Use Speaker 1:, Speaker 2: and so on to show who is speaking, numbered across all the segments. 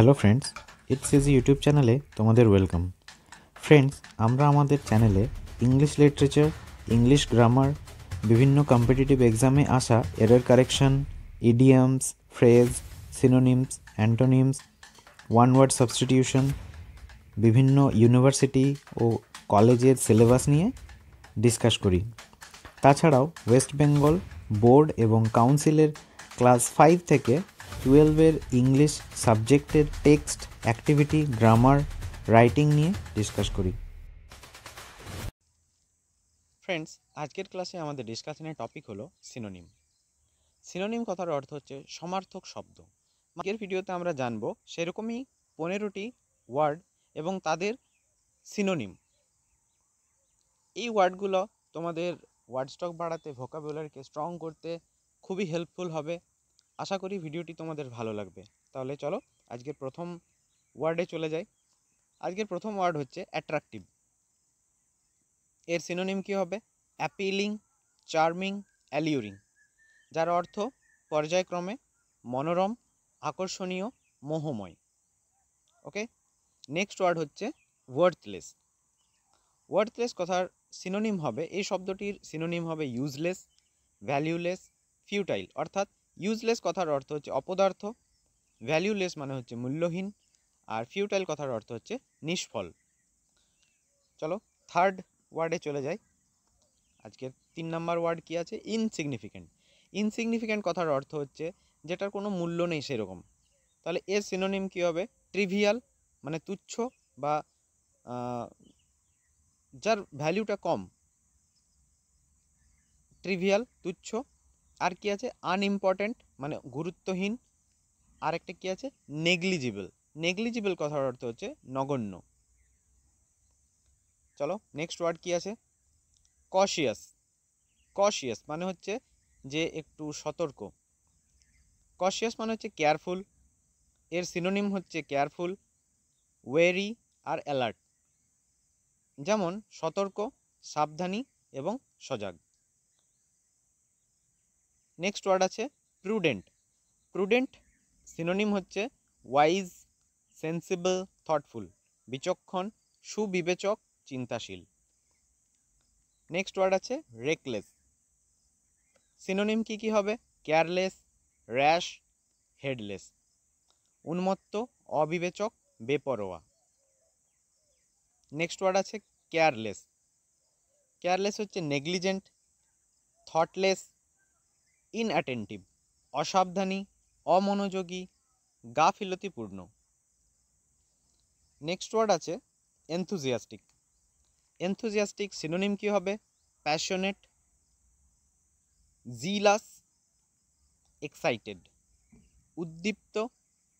Speaker 1: Hello friends, it's easy YouTube চ্যানেলে তোমাদের welcome. Friends, আমরা আমাদের চ্যানেলে ইংলিশ লিটারেচার, ইংলিশ গ্রামার, বিভিন্ন কম্পিটিটিভ এক্সামে আসা error correction, idioms, phrase, synonyms, antonyms, one word substitution, বিভিন্ন ইউনিভার্সিটি ও কলেজের সিলেবাস নিয়ে ডিসকাস করি। তাছাড়াও ওয়েস্ট বেঙ্গল বোর্ড এবং কাউন্সিলের ক্লাস 5 থেকে 12-এর ইংলিশ সাবজেক্টের টেক্সট, অ্যাক্টিভিটি, গ্রামার, রাইটিং নিয়ে ডিসকাস করি।
Speaker 2: ফ্রেন্ডস, আজকের ক্লাসে আমাদের ডিসকাশনের টপিক হলো সিনোনিম। সিনোনিম কথার অর্থ হচ্ছে সমার্থক শব্দ। আগের ভিডিওতে আমরা জানবো সেরকমই 15টি ওয়ার্ড এবং তাদের সিনোনিম। এই ওয়ার্ডগুলো তোমাদের ওয়ার্ড স্টক বাড়াতে, ভোকাবুলারিকে স্ট্রং করতে খুবই হেল্পফুল হবে। আশা করি ভিডিওটি তোমাদের ভালো লাগবে। তাহলে চলো আজকের প্রথম ওয়ার্ডে চলে যাই। আজকের প্রথম ওয়ার্ড হচ্ছে অ্যাট্রাকটিভ। এর সিনোনিম কী হবে? অ্যাপিলিং, চার্মিং, অ্যালিউরিং, যার অর্থ পর্যায়ক্রমে মনোরম, আকর্ষণীয়, মোহময়। ওকে, নেক্সট ওয়ার্ড হচ্ছে ওয়ার্থলেস। ওয়ার্থলেস কথার সিনোনিম হবে, এই শব্দটির সিনোনিম হবে ইউজলেস, ভ্যালিউলেস, ফিউটাইল। অর্থাৎ ইউজলেস কথার অর্থ হচ্ছে অপদার্থ, ভ্যালিউলেস মানে হচ্ছে মূল্যহীন, আর ফিউটাইল কথার অর্থ হচ্ছে নিষ্ফল। চলো থার্ড ওয়ার্ডে চলে যাই। আজকের 3 নম্বর ওয়ার্ড কি আছে? ইনসিগনিফিক্যান্ট। ইনসিগনিফিক্যান্ট কথার অর্থ হচ্ছে যেটার কোনো মূল্য নেই সেরকম। তাহলে এর সিনোনিম কী হবে? ট্রিভিয়াল মানে তুচ্ছ বা যার ভ্যালুটা কম, ট্রিভিয়াল তুচ্ছ। আর কি আছে? আনইম্পর্ট্যান্ট মানে গুরুত্বহীন। আর একটা কি আছে? নেগলিজিবল। নেগলিজিবল কথার অর্থ হচ্ছে নগণ্য। চলো নেক্সট ওয়ার্ড কি আছে? কশিয়াস। কশিয়াস মানে হচ্ছে যে একটু সতর্ক। কশিয়াস মানে হচ্ছে কেয়ারফুল। এর সিনোনিম হচ্ছে কেয়ারফুল, ওয়েরি আর অ্যালার্ট। যেমন সতর্ক, সাবধানী এবং সজাগ। নেক্সট ওয়ার্ড আছে প্রুডেন্ট। প্রুডেন্ট সিনোনিম হচ্ছে ওয়াইজ, সেন্সিবল, থটফুল, বিচক্ষণ, সুবিবেচক, চিন্তাশীল। নেক্সট ওয়ার্ড আছে রেকলেস। সিনোনিম কি কি হবে? Careless, rash, headless. উন্মত্ত, অবিবেচক, বেপরোয়া। নেক্সট ওয়ার্ড আছে কেয়ারলেস। কেয়ারলেস হচ্ছে নেগলিজেন্ট, থটলেস, ইনঅ্যাটেন্টিভ, অসাবধানী, অমনোযোগী, গাফিলতিপূর্ণ। নেক্সট ওয়ার্ড আছে এনথুজিয়াস্টিক। এনথুজিয়াস্টিক সিনোনিম কি হবে? প্যাশনেট, জিলাস, এক্সাইটেড, উদ্দীপ্ত,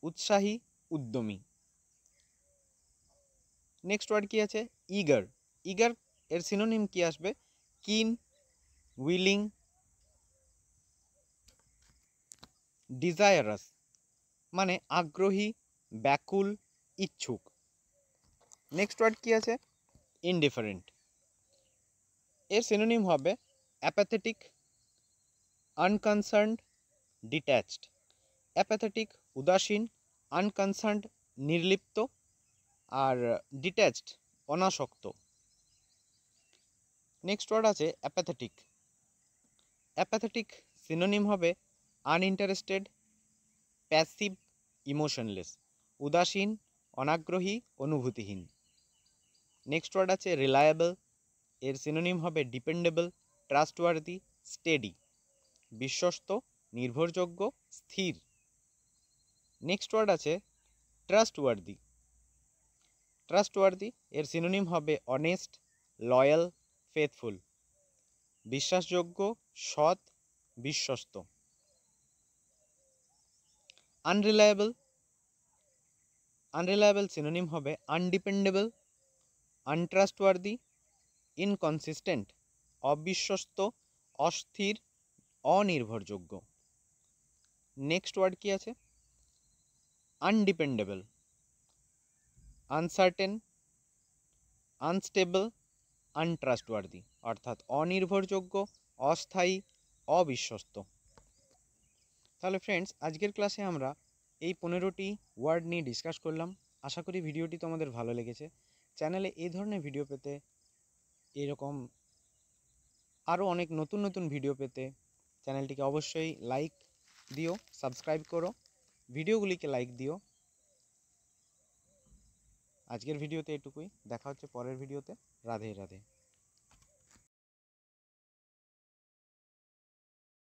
Speaker 2: উৎসাহী, উদ্যমী। নেক্সট ওয়ার্ড কি আছে? ইগার। ইগার এর সিনোনিম কি আসবে? কিন, উইলিং, ডিজায়ারাস মানে আগ্রহী, ব্যাকুল, ইচ্ছুক। নেক্সট ওয়ার্ড কি আছে? ইনডিফারেন্ট। এর সিনোনিম হবে অ্যাপ্যাথেটিক, আনকনসার্নড, ডিট্যাচড। অ্যাপ্যাথেটিক উদাসীন, আনকনসার্নড নির্লিপ্ত, আর ডিট্যাচড অনাসক্ত। নেক্সট ওয়ার্ড আছে অ্যাপ্যাথেটিক। অ্যাপ্যাথেটিক সিনোনিম হবে আনইন্টারেস্টেড, প্যাসিভ, ইমোশনলেস, উদাসীন, অনাগ্রহী, অনুভূতিহীন। নেক্সট ওয়ার্ড আছে রিলায়েবল। এর সিনোনিম হবে ডিপেন্ডেবল, ট্রাস্টওয়ার্দি, স্টেডি, বিশ্বস্ত, নির্ভরযোগ্য, স্থির। নেক্সট ওয়ার্ড আছে ট্রাস্টওয়ার্দি। ট্রাস্টওয়ার্দি এর সিনোনিম হবে অনেস্ট, লয়াল, ফেথফুল, বিশ্বাসযোগ্য, সৎ, বিশ্বস্ত। আনরিলায়েবল। আনরিলায়েবল সিনোনিম হবে আনডিপেন্ডেবল, আনট্রাস্টওয়ার্দি, ইনকনসিস্টেন্ট, অবিশ্বস্ত, অস্থির, অনির্ভরযোগ্য। নেক্সট ওয়ার্ড কি আছে? আনডিপেন্ডেবল, আনসার্টেন, আনস্টেবল, আনট্রাস্টওয়ার্দি, অর্থাৎ অনির্ভরযোগ্য, অস্থায়ী, অবিশ্বস্ত। তাহলে ফ্রেন্ডস, আজকের ক্লাসে আমরা এই 15টি ওয়ার্ড নিয়ে ডিসকাস করলাম। আশা করি ভিডিওটি তোমাদের ভালো লেগেছে। চ্যানেলে এই ধরনের ভিডিও পেতে, এরকম আরও অনেক নতুন নতুন ভিডিও পেতে চ্যানেলটিকে অবশ্যই লাইক দিও, সাবস্ক্রাইব করো, ভিডিওগুলিকে লাইক দিও। আজকের ভিডিওতে এটুকুই, দেখা হচ্ছে পরের ভিডিওতে। রাধে রাধে।